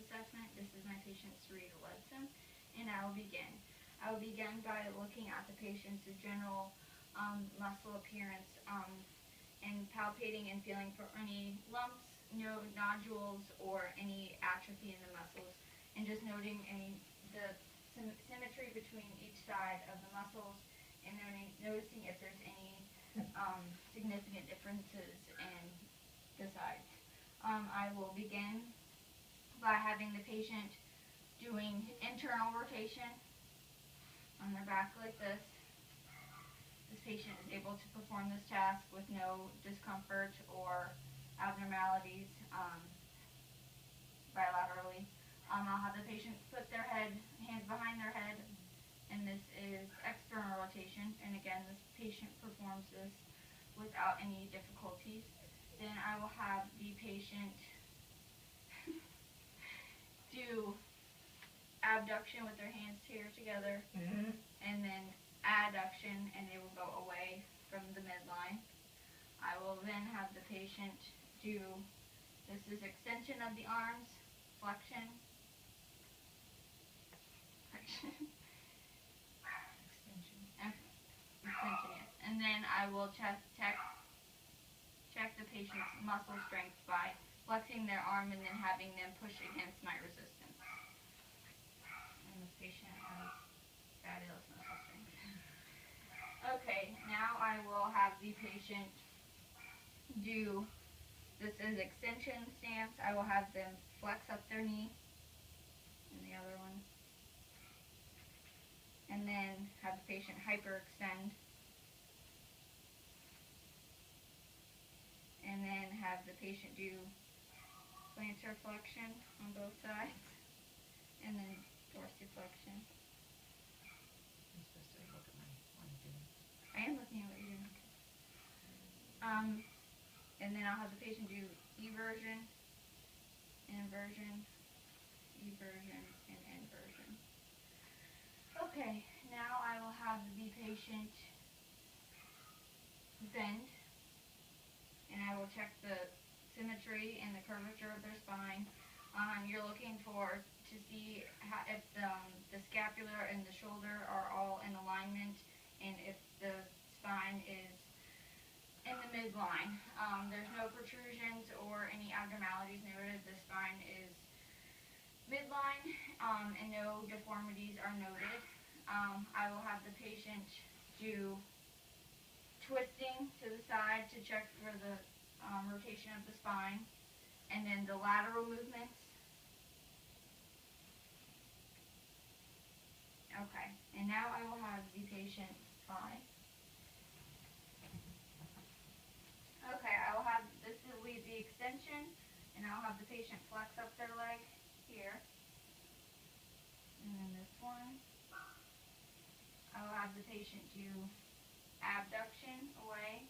assessment. This is my patient's Rita Ledson, and I will begin. I will begin by looking at the patient's general muscle appearance and palpating and feeling for any lumps, no nodules, or any atrophy in the muscles, and just noting the symmetry between each side of the muscles, and noticing if there's any significant differences in the sides. I will begin by having the patient doing internal rotation on their back like this. This patient is able to perform this task with no discomfort or abnormalities bilaterally. I'll have the patient put their hands behind their head, and this is external rotation, and again, this patient performs this without any difficulties. Then I will have the patient do abduction with their hands here together, and then adduction, and they will go away from the midline. I will then have the patient do, this is extension of the arms, flexion, extension, yes. And then I will check the patient's muscle strength by flexing their arm and then having them push against my resistance. And this patient has fabulous muscle strength. Okay, now I will have the patient do, this is extension stance. I will have them flex up their knee, and the other one, and then have the patient hyperextend, and then have the patient do plantar flexion on both sides, and then dorsiflexion. I'm supposed to look at what I'm doing. I am looking at what you're doing. And then I'll have the patient do eversion, inversion, eversion, and inversion. Okay, now I will have the patient bend, and I will check the symmetry and the curvature of their spine. You're looking to see if the scapula and the shoulder are all in alignment, and if the spine is in the midline. There's no protrusions or any abnormalities noted. The spine is midline, and no deformities are noted. I will have the patient do twisting to the side to check for the rotation of the spine, and then the lateral movements. Okay, and now I will have the patient lie. Okay, I will have, this will be the extension, and I'll have the patient flex up their leg here. And then this one, I will have the patient do abduction away.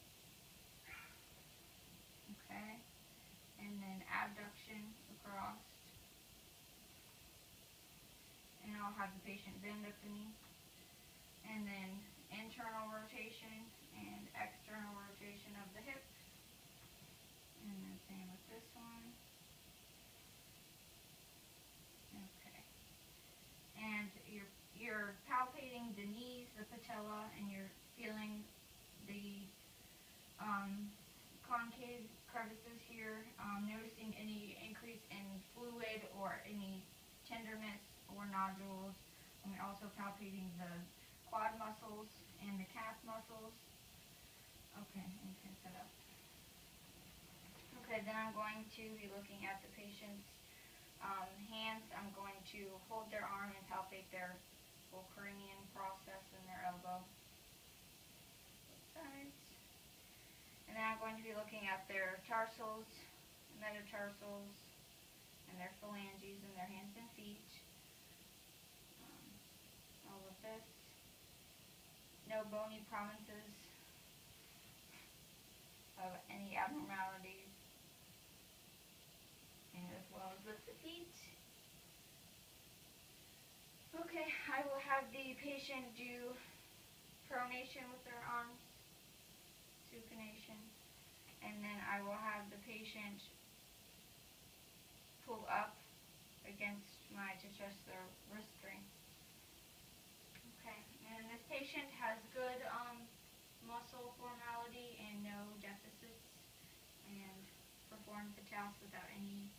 Okay, and then abduction across. And I'll have the patient bend up the knee. And then internal rotation and external rotation of the hip. And then same with this one. Okay. And you're palpating the knees, the patella, and you're feeling the concave crevices here, noticing any increase in fluid or any tenderness or nodules. And we're also palpating the quad muscles and the calf muscles. Okay, and you can set up. Okay, then I'm going to be looking at the patient's hands. I'm going to hold their arm and palpate their cranial process and their elbow. Both sides. And then I'm going to be looking at their tarsals, metatarsals, and their phalanges in their hands and feet. All of this. No bony prominences of any abnormalities, and as well as with the feet. Okay, I will have the patient do pronation with their arms, supination, and then I will have the patient pull up again just their wrist strength. Okay, and this patient has good muscle formality and no deficits, and performed the task without any